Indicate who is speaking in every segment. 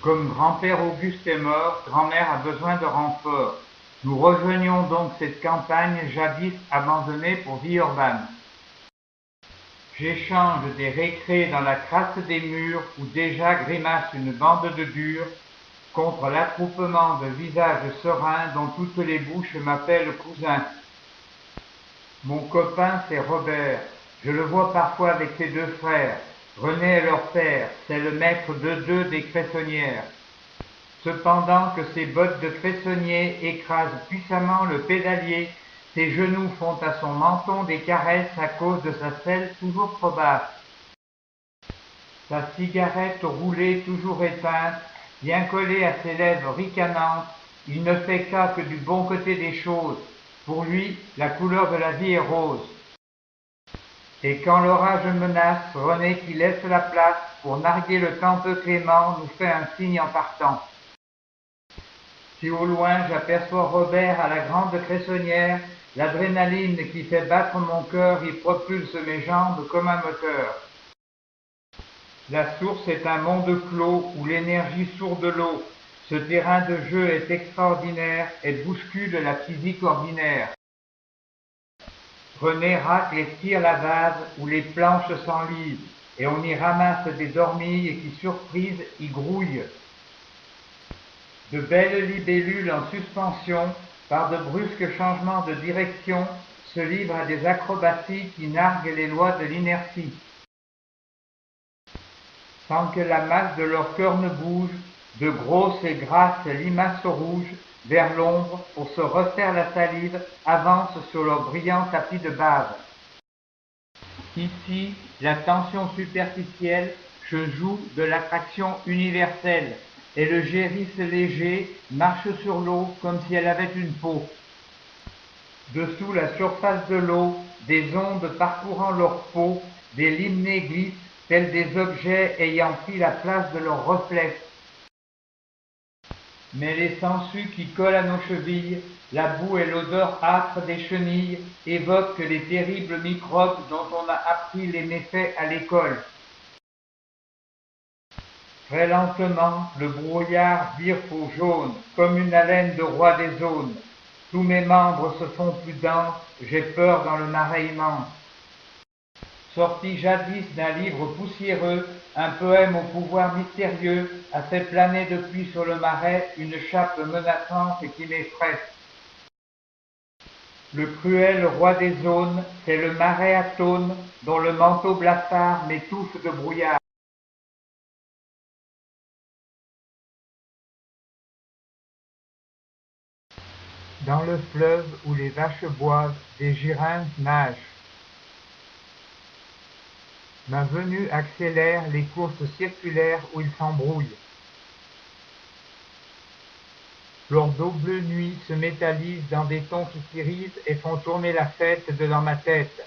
Speaker 1: Comme grand-père Auguste est mort, grand-mère a besoin de renfort. Nous rejoignons donc cette campagne jadis abandonnée pour vie urbaine. J'échange des récrés dans la crasse des murs où déjà grimace une bande de durs contre l'attroupement de visages sereins dont toutes les bouches m'appellent cousin. Mon copain, c'est Robert. Je le vois parfois avec ses deux frères. René est leur père, c'est le maître de deux des cressonnières. Cependant que ses bottes de cressonnier écrasent puissamment le pédalier, ses genoux font à son menton des caresses à cause de sa selle toujours trop basse. Sa cigarette roulée toujours éteinte, bien collée à ses lèvres ricanantes, il ne fait cas que du bon côté des choses. Pour lui, la couleur de la vie est rose. Et quand l'orage menace, René qui laisse la place pour narguer le temps peu clément nous fait un signe en partant. Si au loin j'aperçois Robert à la grande cressonnière, l'adrénaline qui fait battre mon cœur y propulse mes jambes comme un moteur. La source est un monde clos où l'énergie sourde l'eau. Ce terrain de jeu est extraordinaire et bouscule la physique ordinaire. René racle et tire la vase où les planches s'enlisent, et on y ramasse des dormilles qui, surprises, y grouillent. De belles libellules en suspension, par de brusques changements de direction, se livrent à des acrobaties qui narguent les lois de l'inertie. Sans que la masse de leur cœur ne bouge, de grosses et grasses limaces rouges, vers l'ombre, pour se refaire la salive, avancent sur leur brillant tapis de bave. Ici, la tension superficielle se joue de l'attraction universelle, et le gérisse léger marche sur l'eau comme si elle avait une peau. Dessous la surface de l'eau, des ondes parcourant leur peau, des limnés glissent tels des objets ayant pris la place de leurs reflets. Mais les sangsues qui collent à nos chevilles, la boue et l'odeur âcre des chenilles évoquent les terribles microbes dont on a appris les méfaits à l'école. Très lentement, le brouillard vire au jaune, comme une haleine de roi des zones. Tous mes membres se font plus denses, j'ai peur dans le marais immense. Sorti jadis d'un livre poussiéreux, un poème au pouvoir mystérieux a fait planer depuis sur le marais une chape menaçante qui m'effraie. Le cruel roi des zones, c'est le marais atone dont le manteau blafard m'étouffe de brouillard. Dans le fleuve où les vaches boivent, des girins nagent. Ma venue accélère les courses circulaires où ils s'embrouillent. Leur dos bleu nuit se métallise dans des tons qui s'irisent et font tourner la fête dans ma tête.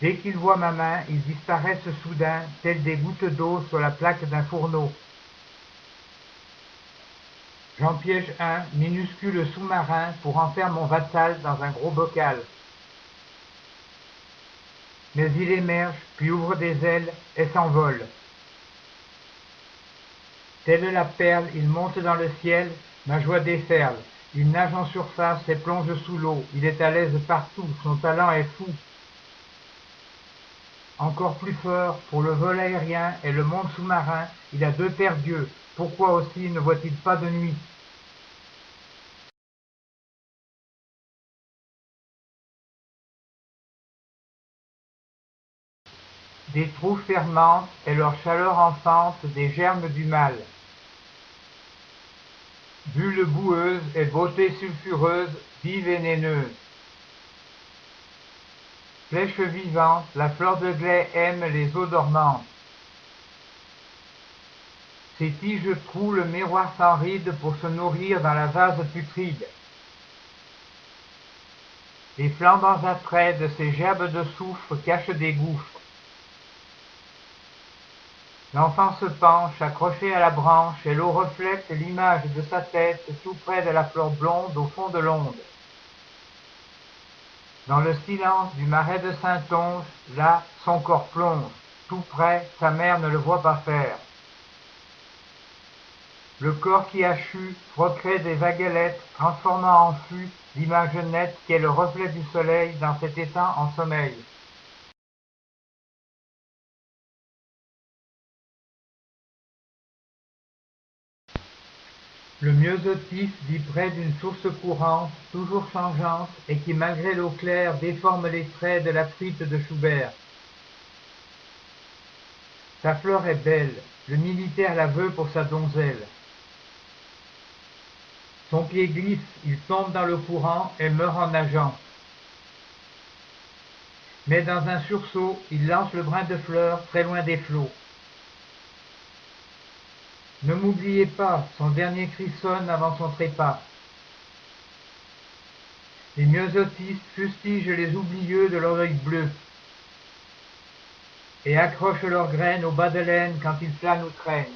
Speaker 1: Dès qu'ils voient ma main, ils disparaissent soudain, tels des gouttes d'eau sur la plaque d'un fourneau. J'en piège un, minuscule sous-marin, pour en faire mon vassal dans un gros bocal. Mais il émerge, puis ouvre des ailes et s'envole. Telle la perle, il monte dans le ciel, ma joie déferle. Il nage en surface et plonge sous l'eau. Il est à l'aise partout, son talent est fou. Encore plus fort, pour le vol aérien et le monde sous-marin, il a deux paires d'yeux. Pourquoi aussi ne voit-il pas de nuit? Des trous fermentent et leur chaleur enfante des germes du mal. Bulles boueuses et beauté sulfureuse, vie vénéneuse. Flèche vivante, la fleur de glais aime les eaux dormantes. Ses tiges trouent le miroir sans rides pour se nourrir dans la vase putride. Les flambants attraits de ces gerbes de soufre cachent des gouffres. L'enfant se penche, accroché à la branche, et l'eau reflète l'image de sa tête tout près de la fleur blonde au fond de l'onde. Dans le silence du marais de Saintonge, là, son corps plonge. Tout près, sa mère ne le voit pas faire. Le corps qui a chu frotterait des vaguelettes, transformant en fût l'image nette qu'est le reflet du soleil dans cet étang en sommeil. Le myosotis vit près d'une source courante, toujours changeante, et qui, malgré l'eau claire, déforme les traits de la truite de Schubert. Sa fleur est belle, le militaire la veut pour sa donzelle. Son pied glisse, il tombe dans le courant et meurt en nageant. Mais dans un sursaut, il lance le brin de fleur très loin des flots. Ne m'oubliez pas, son dernier cri sonne avant son trépas. Les myosotistes fustigent les oublieux de leur œil bleu et accrochent leurs graines au bas de laine quand ils planent ou traînent.